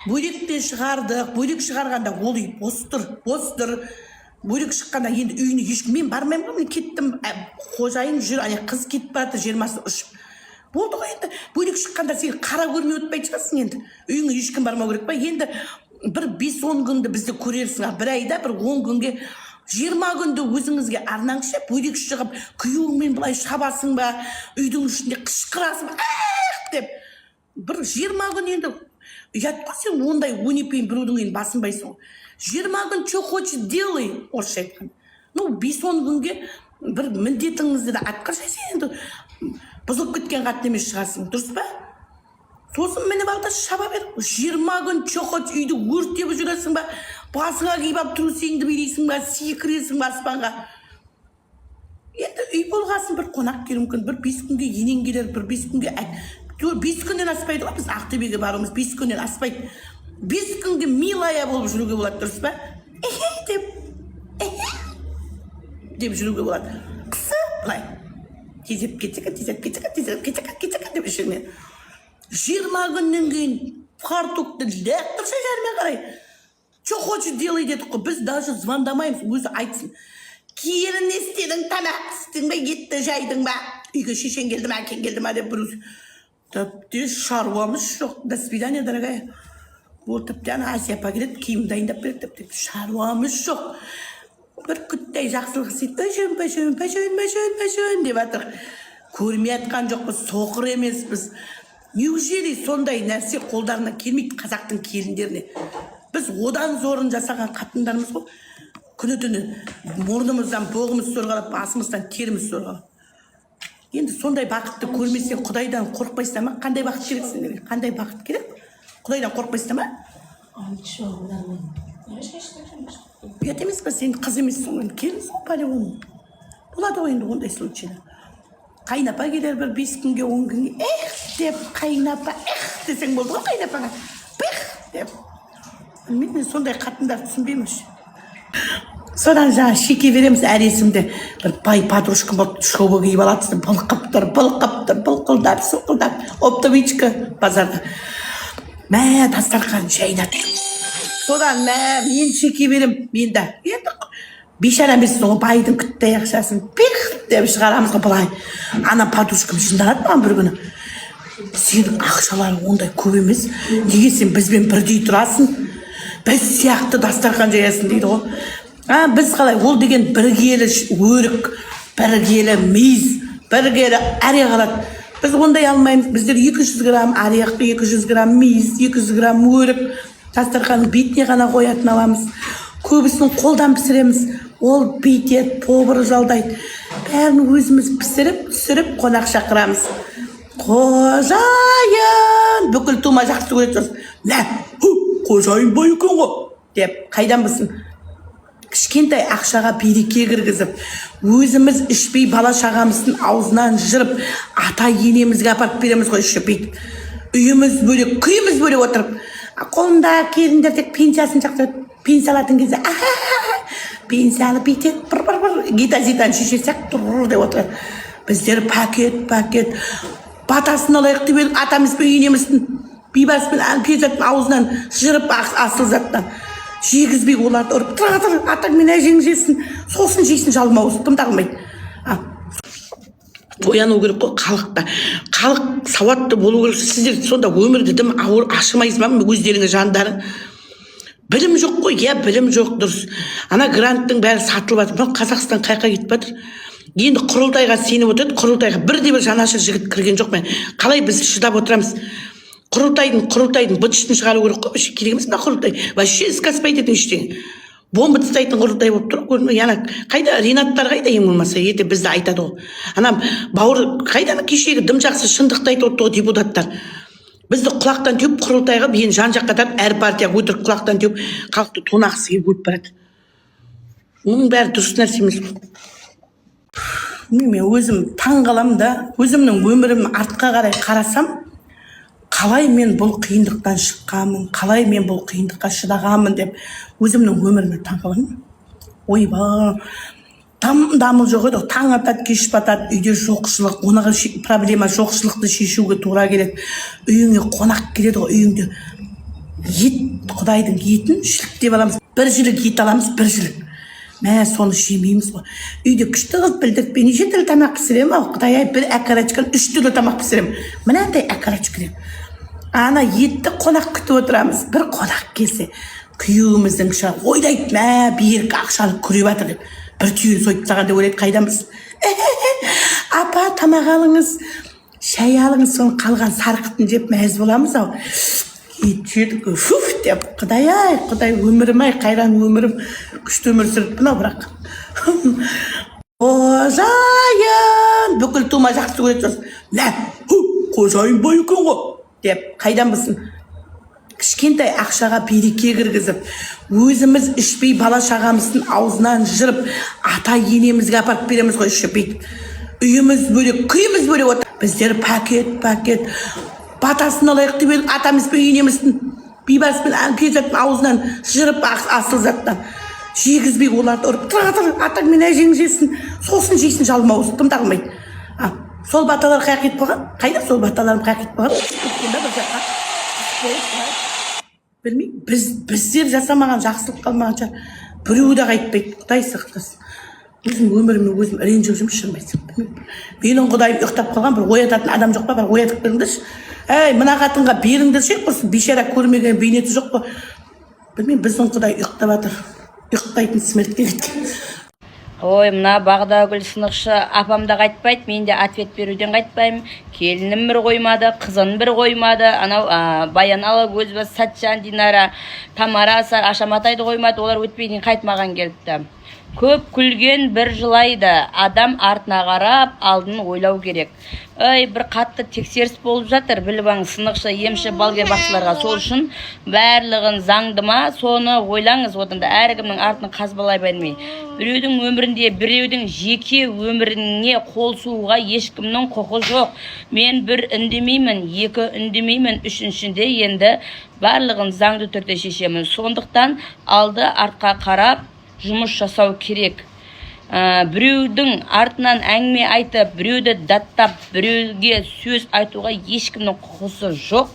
Бөлектен шығардық, бөлек шығарғанда ол үй бос тұр. Бөлек шыққанда енді үйіне ешкім, мен бармаймын ғой, мен кеттім, қожайын жүр, ана қыз кетіп барады, жиырмасы ұшып. Болды ғой енді, бөлек шыққанда сен қара көрмей өтпейтін шығарсың енді. Үйіңе ешкім бармау керек па? Енді бір 5-10 күнді бізді көрерсің, бір айда бір 10 күнге 20 күнді өзіңізге арнаңызшы, бөлек шығып, күйеуіңмен былай шабасың ба, үйдің ішінде қышқырасың ба, деп. Бір 20 күн енді ұят қой, сен ондай өнепейін біреудің үйін басынбайсың. 20 күн что хочешь делай, орысша айтқан. 5-10 күнге бір міндетіңізді де атқаршы, сен енді бұзылып кеткен қатын емес шығасың, дұрыс па? Сосын мені балда шаба бер. 20 күн что хочешь үйді өртеп жүресің ба, басыңа киіп алып трусеңді билейсің ба, секіресің ба аспанға. Енді үй болғасын бір қонақ келуі мүмкін, бір 5 күнге енең келер, бір 5 күнге 5 күннен аспайды ғой, біз Ақтөбеге баруымыз 5 күннен аспайды. 5 күнге милая болып жүруге болады, дұрыс па? Деп жүруге болады. Қысы былай. Тезеп кетсек деп ішіңмен. 20 күннен кейін фартукты лектірші жермен қарай. Что хочешь делай дедік қой, біз даже звондамаймыз, өзі айтсын. Келін не істедің, тамақ істедің бе, етті жайдың ба? Үйге шешен келді ма, әкең келді ма деп бір тіпті шаруамыз жоқ. До свидания, дорогая. Ол тіпті Асия апа келеді, киім дайындап береді, тіпті шаруамыз жоқ. Бір күттей жақсылық істейді, пәшөн деп атыр. Көрмей атқан жоқпыз, соқыр емеспіз. Неужели сондай нәрсе қолдарына келмейді қазақтың келіндеріне? Біз одан зорын жасаған қатындарымыз ғой. Күні түні мұрнымыздан боғымыз сорғалап, басымыздан теріміз сорғалап. Енді сондай бақытты көрмесең, Құдайдан қорықпайсың ма? Қандай бақыт керек сендерге? Қандай бақыт керек? Құдайдан қорықпайсың ма? Ұят емес па, сен қыз емессің ғой, келінсің полигон. Болады ғой енді ондай случайда. Қайнапа келер бір 5 күнге, 10 күнге, деп қайнапа, десең болды ғой қайнапаға. Деп. Мен сондай қатындар түсінбеймін. Содан жаңа шеке береміз әресімде. Бір бай подружка болды, шоба киіп алады, былқылдап, сұқылдап, оптовичка базарда. Мә, дастархан жайнады. Содан мен шеке берем, мен да. Енді бейшара емессің ғой, байдың күтті ақшасын деп шығарамыз ғой былай. Ана подружкам жынданады маған бір күні. Сенің ақшаларың ондай көп емес, неге сен бізбен бірдей тұрасың? Біз сияқты дастархан жаясың дейді ғой. Біз қалай, ол деген бір келі өрік, бір келі мейіз, бір келі ариақ алады. Біз ондай алмаймыз. Біздер 200 грамм ариақ, 200 грамм мейіз, 200 грамм өрік, дастарханның бетіне ғана қоятын аламыз. Көбісін қолдан пісіреміз. Ол бейтет, повар жалдайды. Бәрін өзіміз пісіріп, қонақ шақырамыз. Қожайын, бүкіл тума жақсы көреді. Қожайын бай екен ғой деп, қайдан білсін? Кішкентай ақшаға береке кіргізіп, өзіміз ішпей бала шағамыздың аузынан жырып, ата енемізге апарып береміз ғой ішіп бүйтіп. Үйіміз бөлек, күйіміз бөлек отырып. Қолында келіндер тек пенсиясын жақсырады. Пенсия алатын кезде, пенсияны бүйтеді, бір, гита-зитаны шешесек тұр деп отырады. Біздер пакет, батасын алайық деп едік, атамыз бен енеміздің бейбаспен перзаттың аузынан жырып асыл заттан. Жегізбей оларды ұрып, тұр, атаң мен әжең жесін, сосын жейсін жалмауыз, тым тағылмайды. Ояну керек қой халықта. Халық сауатты болу керек. Сіздер сонда өмірді дым ауыр ашымайсыз ба, өздеріңіз жандары? Білім жоқ қой, білім жоқ, дұрыс. Ана гранттың бәрі сатылып жатыр. Қазақстан қайқа кетіп жатыр. Енді құрылтайға сеніп отырды, құрылтайға бірде-бір жанашыр жігіт кірген жоқ мен. Қалай біз шыдап отырамыз? Құрылтайдың бытышын шығару керек қой, керек емес мына құрылтай. Вообще искаспайды етің ештеңе. Бомба тастайтын құрылтай болып тұр ғой. Қайда Ринаттар қайда ең болмаса, ертең бізді айтады ғой. Ана бауыр қайда кешегі дым жақсы шындықты айтып отыр депутаттар. Бізді құлақтан теуіп құрылтайға бейін жан жаққа тартып, әр партия өтірік құлақтан теуіп халықты тонақысы келіп өтіп барады. Оның бәрі дұрыс нәрсе емес. Мен өзім таң қаламын да, өзімнің өмірім артқа қарай қарасам, қалай мен бұл қиындықтан шыққанмын, қалай мен бұл қиындыққа шыдағанмын деп өзімнің өміріме таң қаламын. Ойба, дамыл жоқ еді, таң атады, кеш батады, үйде жоқшылық, оныға проблема жоқшылықты шешуге тура келеді. Үйіңе қонақ келеді ғой, үйіңде ет, Құдайдың етін шіліктеп аламыз. Бір жілік ет аламыз, бір жілік. Мә, соны жемейміз ғой. Үйде күшті қыз білдіртпей неше түрлі тамақ пісіремін, ал Құдай-ай, бір әкарачкан 3 түрлі тамақ пісіремін. Мынандай әкарачкіден. Ана етті қонақ күтіп отырамыз. Бір қонақ келсе, күйеуіміздің шығар ойдайды, мә, берік ақшаны күреп жатыр деп. Бір түйе сойып тастаған деп ойлайды, қайдан білсін. Апа, тамақ алыңыз, шай алыңыз, соны қалған сарқытын жеп мәз боламыз ау. Ет фуф деп, Құдай-ай, Құдай өмірім-ай, қайран өмірім, күшті өмір сүріп мынау бірақ. Қожайын, бүкіл тума жақсы көреді сосын. Лә, қожайын бай екен ғой деп, қайдан білсін. Кішкентай ақшаға береке кіргізіп, өзіміз ішпей бала шағамыздың аузынан жырып, ата енемізге апарып береміз ғой ішпей. Үйіміз бөлек, күйіміз бөлек отыр. Біздер пакет, батасын алайық деп едік, атамыз бен енеміздің бейбаспен кезетін аузынан жырып асыл заттан. Жегізбей оларды ұрып, тұр, атаң мен әжең жесін, сосын жейсін жалмауыз, кім тағылмайды. Сол баталар қайқет болған? Қайда сол баталарым қайқет болған? Білмеймін, біздер жасамаған жақсылық қалмағанша біреуі де қайтпайды. Құдай сақтасын. Өзім өміріммен өзім ренжіп жүрмін, шынымен. Менің Құдайым ұйықтап қалған, бір оятатын адам жоқ па, бір оятып беріңдерші. Әй, мына қатынға беріңдерші, құрсын, бейшара көрмеген бейнеті жоқ па. Білмеймін, біздің Құдай ұйықтап жатыр. Ұйықтайтын смертке кеткен. Ой, мына Бағдагүл сынықшы апам да қайтпайды, мен де ответ беруден қайтпаймын. Келінім бір қоймады, қызын бір қоймады. Анау Баян Алагөзова, Сатжан, Динара, Тамара, Асар, Ашаматайды қоймады. Олар өтпейден қайтмаған келіпті. Көп күлген бір жылайды. Адам артына қарап, алдын ойлау керек. Ой, бір қатты тексеріс болып жатыр. Біліп сынықшы, емші, балгер бақсыларға. Сол үшін бәрлігін заңды ма, соны ойлаңыз. Одан да әркімнің артын қазбалай бермей. Біреудің өмірінде, біреудің жеке өміріне қол сұғуға ешкімнің құқы жоқ. Мен бір үндемеймін, екі үндемеймін, үшіншінде енді барлығын заңды түрде шешемін. Сондықтан алды артқа қарап жұмыс жасау керек. Біреудің артынан әңгіме айтып, біреуді даттап, біреуге сөз айтуға ешкімнің құқысы жоқ.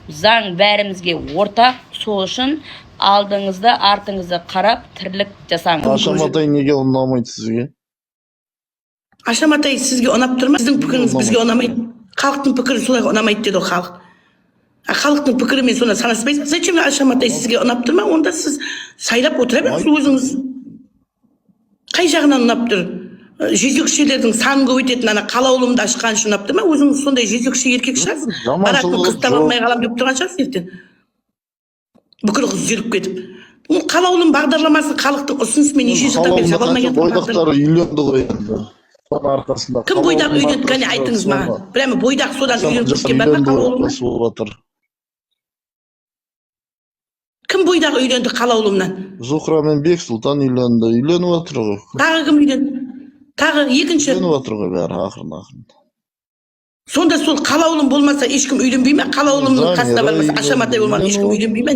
Заң бәрімізге ортақ. Сол үшін алдыңызды, артыңызды қарап, тірлік жасаңыз. Ашаматай неге ұнамайды сізге? Ашаматай сізге ұнап тұр ма? Сіздің пікіріңіз бізге ұнамайды. Халықтың пікірі солай ұнамайды деді ол халық. Халықтың пікірімен соны санаспайсыз. Зачем Ашаматай сізге ұнап тұр ма? Онда сіз сайлап отыра беріңіз өзіңіз. Қай жағынан ұнап тұр? Жезөкшелердің санын көбейтетін ана қалаулымды ашқан үшін ұнап тұр ма? Өзіңіз сондай жезөкше еркек шығарсыз. Баратын қыз таба алмай қалам деп тұрған шығарсыз ертең. Бүкіл қыз жүріп кетіп. Ол қалаулым бағдарламасын халықтың ұсынысымен неше жылдан бері жаба алмай жатқан. Бойдақтары үйленді ғой енді. Соның арқасында. Кім бойдақ үйленді? Кәне айтыңыз маған. Прямо бойдақ содан үйленіп кеткен бар ма қалаулым? Кім бойдақ үйленді қалаулымнан? Зухра мен Бексұлтан үйленді. Үйленіп отыр ғой. Тағы кім үйленді? Тағы екінші. Үйленіп отыр ғой бәрі ақырын. Сонда сол қалаулым болмаса ешкім үйленбей ме? Қалаулымның қасында бармаса Ашаматай болмаған ешкім үйленбей ме?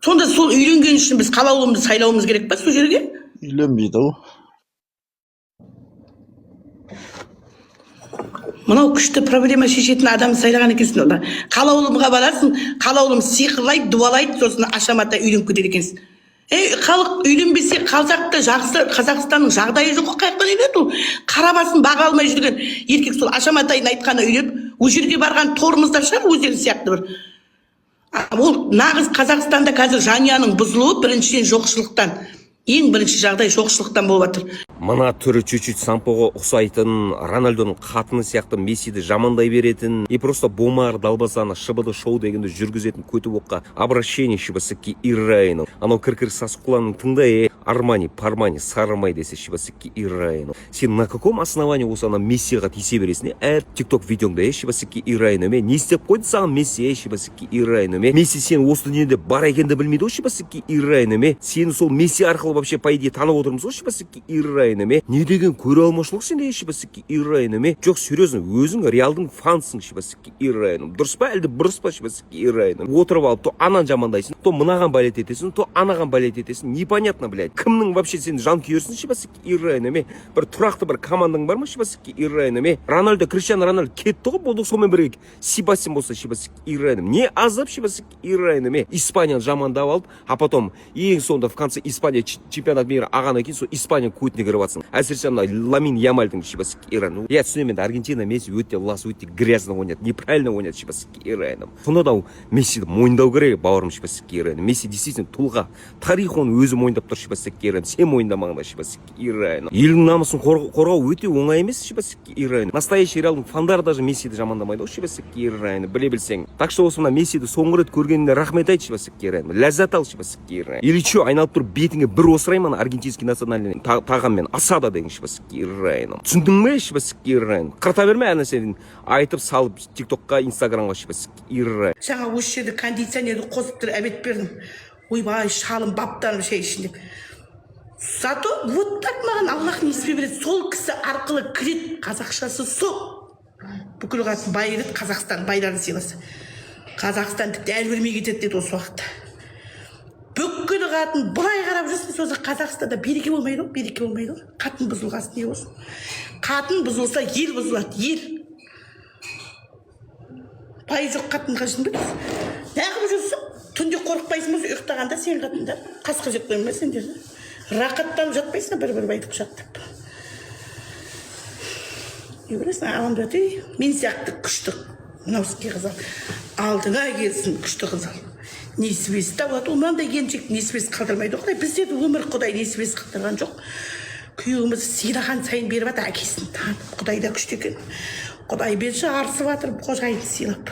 Сонда сол үйленген үшін біз қалаулымды сайлауымыз керек па сол жерге? Үйленбейді ау. Мынау күшті проблема шешетін адам сайлаған екенсің онда. Қалаулымға барасың, қалаулым сиқырлайды, дуалайды, сосын Ашаматай үйленіп кетеді екенсің. Халық үйленбесе қазақта жақсы, Қазақстанның жағдайы жоқ қайқын үйленеді ол. Қарабасын баға алмай жүрген еркек сол Ашаматайдың айтқаны үйленіп, ол жерге барған торымыздар шығар өздері сияқты бір. Ол нағыз Қазақстанда қазір жанұяның бұзылуы біріншіден жоқшылықтан. Ең бірінші жағдай жоқшылықтан болып жатыр. Мына түрі чуть-чуть сампоға ұқсайтын, Рональдоның қатыны сияқты Мессиді жамандай беретін, и просто бомар далбасаны шыбыды шоу дегенді жүргізетін көтібоққа обращение шыбасыкки ирайну. Анау кір-кір сасқұланың тыңдай, Армани, Пармани, Сармай десе шыбасыкки ирайну. Сен на каком основании осы ана Мессиға тисе бересіне? Тикток видеоңда шыбасыкки ирайну. Не істеп қойды саған Месси шыбасыкки ирайну. Месси сен осы дүниеде бар екенді білмейді о шыбасыкки ирайну. Сені сол Месси арқылы вообще по идее танып отырмыз о шыбасыкки ирайну. Не деген көре алмаушылық сенде шыбасыкки ирайну. Жоқ, серьезно, өзің реалдың фансың шыбасыкки ирайну. Дұрыс па, әлде бұрыс па шыбасыкки ирайну. Отырып алып, то анан жамандайсың, то мынаған балет етесің, то анаған балет етесің. Непонятно, блядь. кімнің вообще сен жанкүйерсің шибасы ирайын эме бір тұрақты бір командаң бар ма шибасы ирайын эме Рональдо Криштиану Роналдо кетті ғой болды сонымен бірге сипасен болса шибасы ирайын не азап шибасы ирайын эме Испанияны жамандап алып а потом ең соңында в конце Испания чемпионат мира ағаннан кейін сол Испания көтіне кіріп жатсың әсіресе мына Ламин Ямальдың шибасы ирайын иә түсінемін енді Аргентина Месси өте лас өте грязно ойнады неправильно ойнады шибасы ирайын соны да Мессиді мойындау керек бауырым шибасы ирайын Месси действительно тұлға тарих оны өзі мойындап тұр шибасы ирайын сен мойындамағанда шибасы ирайын елдің намысын қорғау өте оңай емес шибасы ирайын настоящий реалдың фандары даже Мессиді жамандамайды ғой шибасы ирайын біле білсең так что осы мына Мессиді соңғы рет көргеніне рахмет айт шибасы ирайын ләззат ал шибасы ирайын или че айналып тұрып бетіңе бір осыраймын ана аргентинский национальный тағаммен асада деген шибасы ирайын түсіндің бе шибасы ирайын қырта берме әр нәрсені айтып салып тиктокқа инстаграмға шибасы ирайын жаңа осы жерде кондиционерді қосып тұр әбет бердім ойбай шалым баптарым шай ішін деп зато вот так маған Аллах несібе береді сол кісі арқылы кіреді қазақшасы сол бүкіл қатын бай береді Қазақстан байларды сыйласа Қазақстан тіпті әлі бермей кетеді деді осы уақытта бүкіл қатын былай қарап жүрсін сосын Қазақстанда береке болмайды ғой береке болмайды ғой қатын бұзылғасын не болсын қатын бұзылса ел бұзылады ел бай жоқ қатынға жын білесіз неғып жүрсің түнде қорықпайсың ба ұйықтағанда сен қатындар қасқа жеп қойма сендер рақаттанып жатпайсың бір байды құшақтап не білесің ағамда мен сияқты күшті мынауыске қызал алдыңа келсін күшті қызал несібесі табылады ол мынандай келіншек несібесі қалдырмайды ғой бізде де өмір құдай несібесі қалдырған жоқ күйеуіміз сыйлаған сайын беріп жатыр әкесін танып құдай да күшті екен құдай берші арысып жатыр қожайын сыйлап